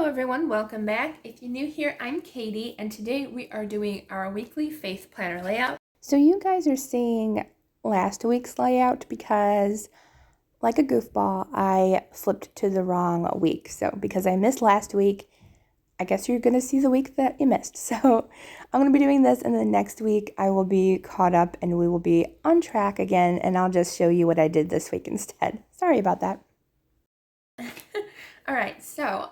everyone, welcome back. If you're new here, I'm Katie, and today we are doing our weekly faith planner layout. So you guys are seeing last week's layout because, like a goofball, I flipped to the wrong week. So because I missed last week, I guess you're going to see the week that you missed. So I'm going to be doing this, and then next week I will be caught up and we will be on track again, and I'll just show you what I did this week instead. Sorry about that. All right, so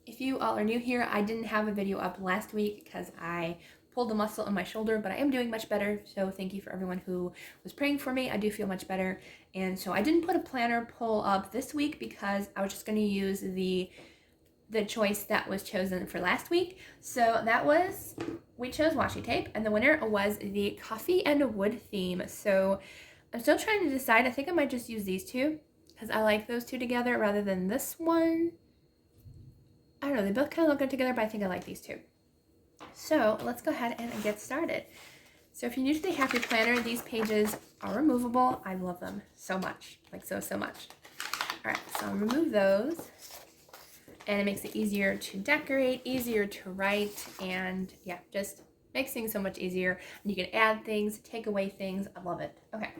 if you all are new here, I didn't have a video up last week because I pulled a muscle in my shoulder, but I am doing much better. So thank you for everyone who was praying for me. I do feel much better. And so I didn't put a planner pull up this week because I was just going to use the choice that was chosen for last week. So we chose washi tape, and the winner was the coffee and wood theme. So I'm still trying to decide. I think I might just use these two because I like those two together rather than this one. I don't know, they both kind of look good together, but I think I like these two. So let's go ahead and get started. So if you're new to the Happy Planner, these pages are removable. I love them so much, like so much. All right, so I'll remove those. And it makes it easier to decorate, easier to write, and yeah, just makes things so much easier. And you can add things, take away things. I love it. Okay,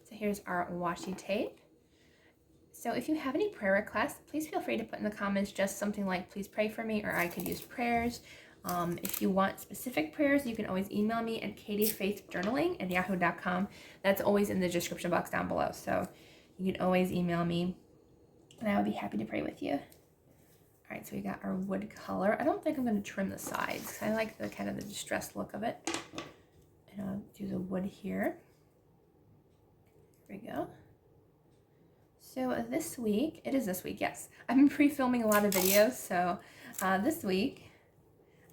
so here's our washi tape. So if you have any prayer requests, please feel free to put in the comments just something like, please pray for me, or I could use prayers. If you want specific prayers, you can always email me at katiefaithjournaling@yahoo.com. That's always in the description box down below. So you can always email me, and I would be happy to pray with you. All right, so we got our wood color. I don't think I'm going to trim the sides. I like the kind of the distressed look of it. And I'll do the wood here. There we go. So this week, it is this week, yes. I've been pre-filming a lot of videos, so this week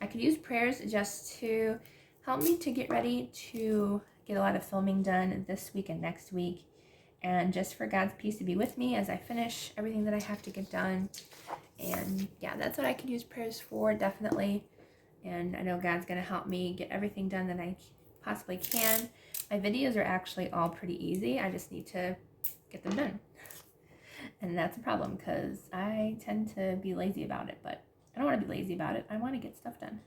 I could use prayers just to help me to get ready to get a lot of filming done this week and next week, and just for God's peace to be with me as I finish everything that I have to get done. And yeah, that's what I could use prayers for, definitely. And I know God's going to help me get everything done that I possibly can. My videos are actually all pretty easy. I just need to get them done. And that's a problem because I tend to be lazy about it, but I don't want to be lazy about it. I want to get stuff done.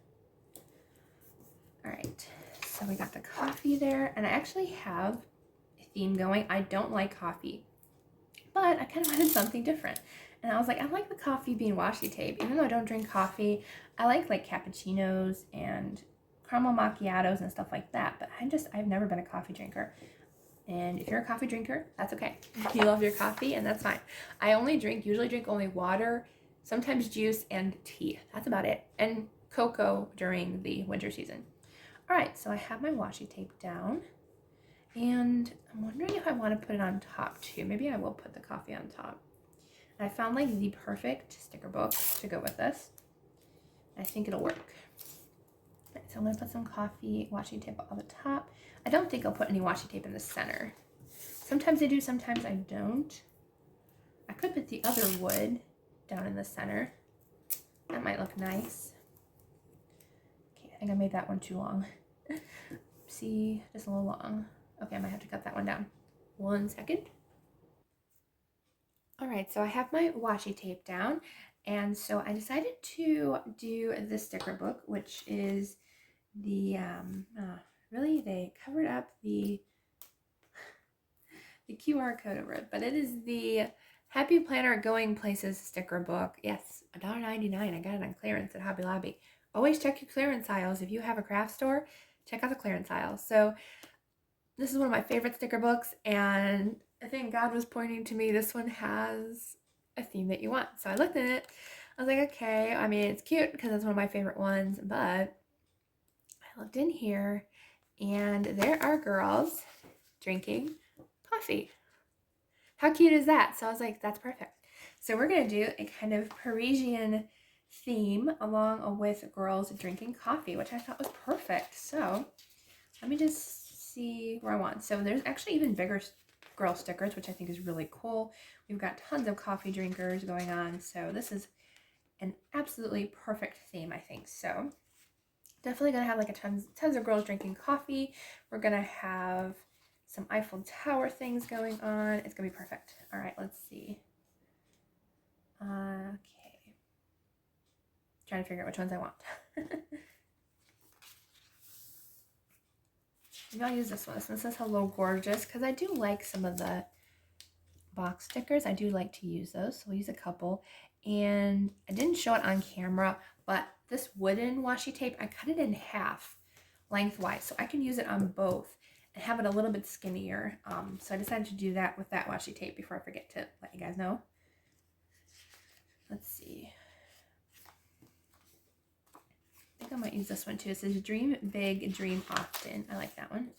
All right, so we got the coffee there, and I actually have a theme going. I don't like coffee, but I kind of wanted something different. And I was like, I like the coffee being washi tape. Even though I don't drink coffee, I like cappuccinos and caramel macchiatos and stuff like that. But I've never been a coffee drinker. And if you're a coffee drinker, that's okay. You love your coffee, and that's fine. I usually drink only water, sometimes juice, and tea. That's about it. And cocoa during the winter season. All right, so I have my washi tape down. And I'm wondering if I want to put it on top too. Maybe I will put the coffee on top. I found the perfect sticker book to go with this. I think it'll work. Right, so I'm going to put some coffee washi tape on the top. I don't think I'll put any washi tape in the center. Sometimes I do, sometimes I don't. I could put the other wood down in the center. That might look nice. Okay, I think I made that one too long. See, just a little long. Okay, I might have to cut that one down. 1 second. All right, so I have my washi tape down, and so I decided to do the sticker book, which is the, really, they covered up the QR code over it, but it is the Happy Planner Going Places sticker book. Yes, $1.99. I got it on clearance at Hobby Lobby. Always check your clearance aisles. If you have a craft store, check out the clearance aisles. So this is one of my favorite sticker books, and I think God was pointing to me, this one has a theme that you want. So I looked at it. I was like, okay, I mean, it's cute because it's one of my favorite ones, but I looked in here and there are girls drinking coffee. How cute is that? So I was like, that's perfect. So we're going to do a kind of Parisian theme along with girls drinking coffee, which I thought was perfect. So let me just see where I want. So there's actually even bigger girl stickers, which I think is really cool. We've got tons of coffee drinkers going on. So this is an absolutely perfect theme, I think. So definitely going to have tons of girls drinking coffee. We're going to have some Eiffel Tower things going on. It's going to be perfect. All right, let's see. Okay. trying to figure out which ones I want. Maybe I'll use this one. This one says Hello Gorgeous, because I do like some of the box stickers. I do like to use those, so we'll use a couple. And I didn't show it on camera, but this wooden washi tape, I cut it in half lengthwise, so I can use it on both and have it a little bit skinnier. So I decided to do that with that washi tape before I forget to let you guys know. Let's see. I think I might use this one too. It says Dream Big, Dream Often. I like that one.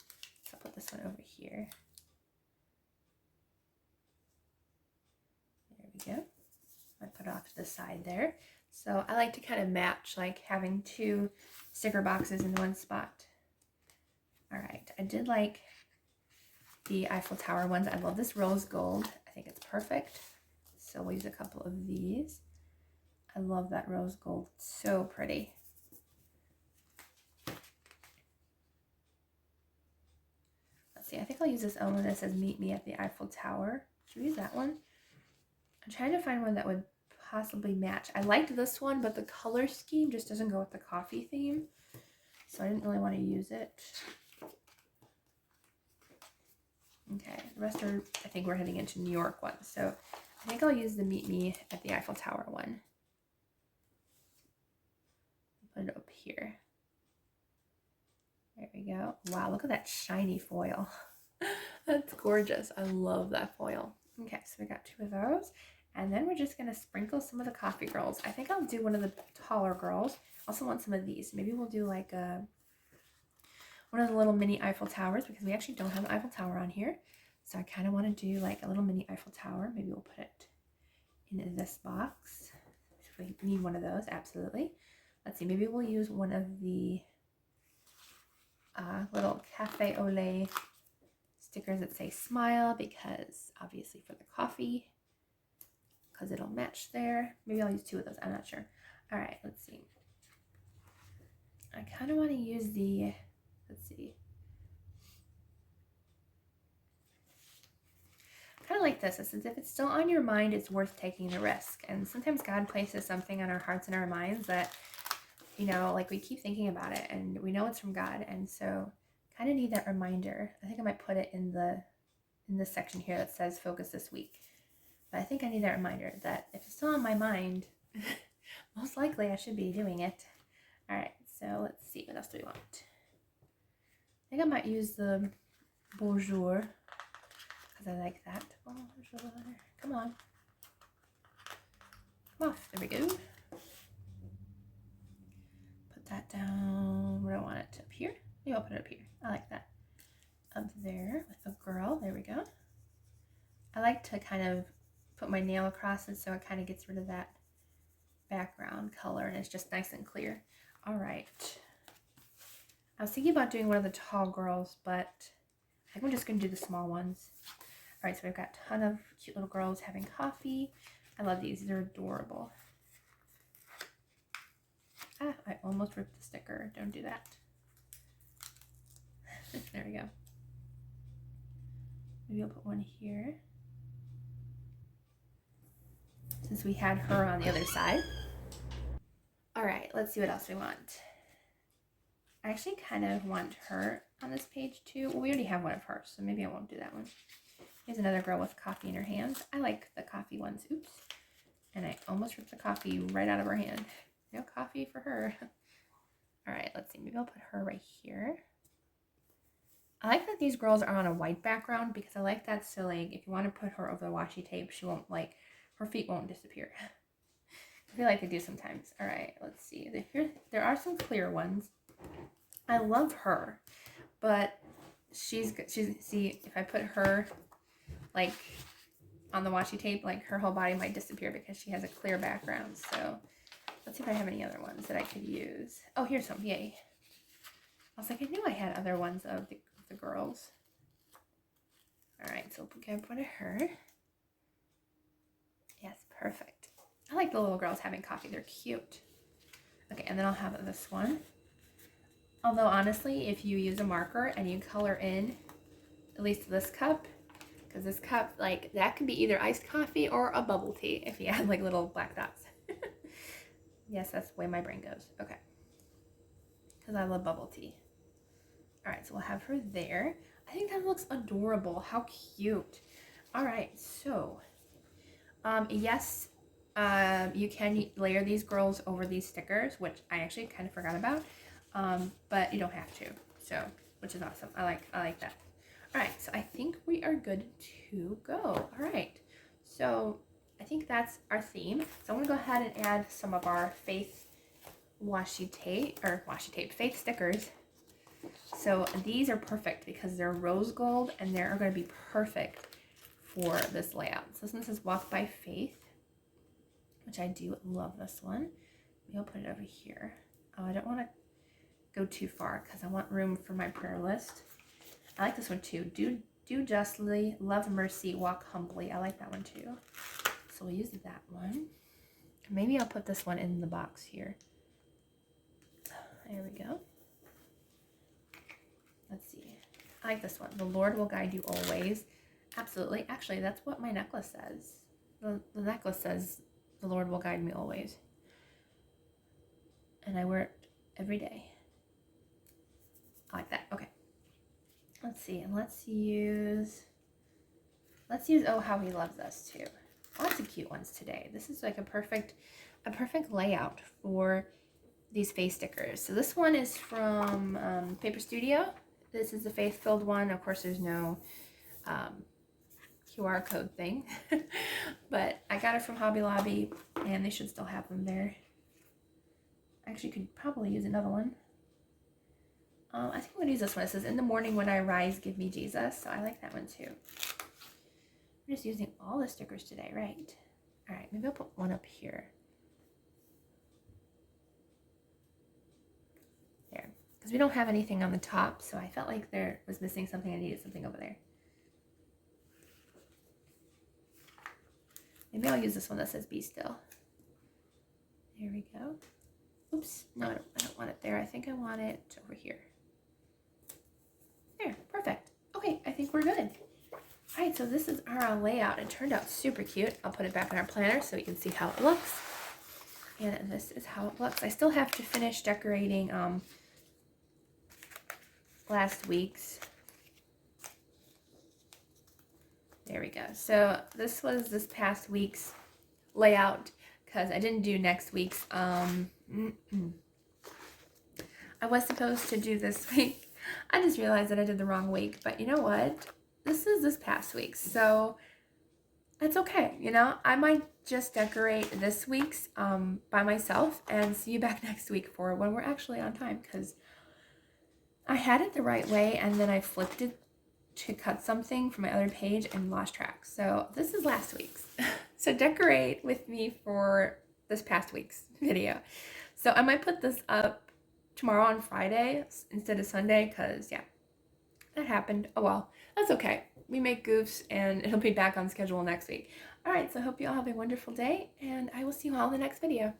So I'll put this one over here. There we go. I put it off to the side there. So I like to kind of match, like having two sticker boxes in one spot. All right, I did like the Eiffel Tower ones. I love this rose gold. I think it's perfect. So we'll use a couple of these. I love that rose gold. It's so pretty. Let's see, I think I'll use this one that says Meet Me at the Eiffel Tower. Should we use that one? I'm trying to find one that would possibly match. I liked this one, but the color scheme just doesn't go with the coffee theme. So I didn't really want to use it. Okay, the rest are, I think we're heading into New York ones. So I think I'll use the Meet Me at the Eiffel Tower one. Put it up here. There we go. Wow, look at that shiny foil. That's gorgeous. I love that foil. Okay, so we got two of those. And then we're just going to sprinkle some of the coffee girls. I think I'll do one of the taller girls. Also want some of these. Maybe we'll do like one of the little mini Eiffel Towers, because we actually don't have an Eiffel Tower on here. So I kind of want to do like a little mini Eiffel Tower. Maybe we'll put it in this box. If we need one of those, absolutely. Let's see, maybe we'll use one of the little cafe au lait stickers that say smile, because obviously for the coffee, because it'll match there. Maybe I'll use two of those, I'm not sure. All right, let's see. I kind of want to use the, let's see. Kind of like this. It's as if it's still on your mind, it's worth taking the risk. And sometimes God places something on our hearts and our minds that, you know, like we keep thinking about it and we know it's from God. And so kind of need that reminder. I think I might put it in this section here that says focus this week. But I think I need that reminder that if it's still on my mind, most likely I should be doing it. All right, so let's see. What else do we want? I think I might use the Bonjour, because I like that. Bonjour. Come on. Come off. There we go. Put that down. Where do I want it? Up here? Maybe I'll put it up here. I like that. Up there with the girl. There we go. I like to kind of put my nail across it so it kind of gets rid of that background color and it's just nice and clear. All right. I was thinking about doing one of the tall girls, but I think we're just going to do the small ones. All right, so we've got a ton of cute little girls having coffee. I love these. They're adorable. Ah, I almost ripped the sticker. Don't do that. There we go. Maybe I'll put one here, since we had her on the other side. All right, let's see what else we want. I actually kind of want her on this page too. Well, we already have one of hers, so maybe I won't do that one. Here's another girl with coffee in her hands. I like the coffee ones. Oops. And I almost ripped the coffee right out of her hand. No coffee for her. All right, let's see. Maybe I'll put her right here. I like that these girls are on a white background, because I like that, so like if you want to put her over the washi tape, she won't, like, her feet won't disappear. I feel like they do sometimes. All right, let's see. There are some clear ones. I love her, but she's see, if I put her like on the washi tape, like her whole body might disappear because she has a clear background. So let's see if I have any other ones that I could use. Oh, here's some. Yay. I was like, I knew I had other ones of the girls. All right, so we'll get one of her. Yes, perfect. I like the little girls having coffee. They're cute. Okay, and then I'll have this one. Although, honestly, if you use a marker and you color in at least this cup, because this cup, like, that can be either iced coffee or a bubble tea if you add, like, little black dots. Yes, that's the way my brain goes. Okay. Because I love bubble tea. All right, so we'll have her there. I think that looks adorable. How cute. All right, so yes, you can layer these girls over these stickers, which I actually kind of forgot about, but you don't have to. So, which is awesome. I like that. All right, so I think we are good to go. All right, so I think that's our theme. So I'm gonna go ahead and add some of our faith faith stickers. So these are perfect because they're rose gold and they're going to be perfect for this layout. So this one says Walk by Faith, which I do love this one. Maybe I'll put it over here. Oh, I don't want to go too far because I want room for my prayer list. I like this one too. Do justly, love mercy, walk humbly. I like that one too. So we'll use that one. Maybe I'll put this one in the box here. There we go. Let's see. I like this one. The Lord will guide you always. Absolutely. Actually, that's what my necklace says. The necklace says, the Lord will guide me always. And I wear it every day. I like that. Okay. Let's see. And let's use, oh, how he loves us too. Lots of cute ones today. This is like a perfect layout for these face stickers. So this one is from Paper Studio. This is the faith-filled one. Of course, there's no QR code thing, but I got it from Hobby Lobby, and they should still have them there. Actually, could probably use another one. I think I'm gonna use this one. It says, "In the morning when I rise, give me Jesus." So I like that one too. I'm just using all the stickers today, right? All right, maybe I'll put one up here. There, because we don't have anything on the top, so I felt like there was missing something. I needed something over there. Maybe I'll use this one that says "Be still." There we go. Oops, no, I don't want it there. I think I want it over here. There, perfect. Okay, I think we're good. All right, so this is our layout. It turned out super cute. I'll put it back in our planner so you can see how it looks. And this is how it looks. I still have to finish decorating last week's. There we go. So this was this past week's layout because I didn't do next week's. I was supposed to do this week. I just realized that I did the wrong week, but you know what? This is this past week, so it's okay. You know, I might just decorate this week's by myself and see you back next week for when we're actually on time, because I had it the right way and then I flipped it to cut something from my other page and lost track. So this is last week's. So decorate with me for this past week's video. So I might put this up tomorrow on Friday instead of Sunday because, yeah, that happened. Oh well, that's okay. We make goofs and it'll be back on schedule next week. All right, so I hope you all have a wonderful day and I will see you all in the next video.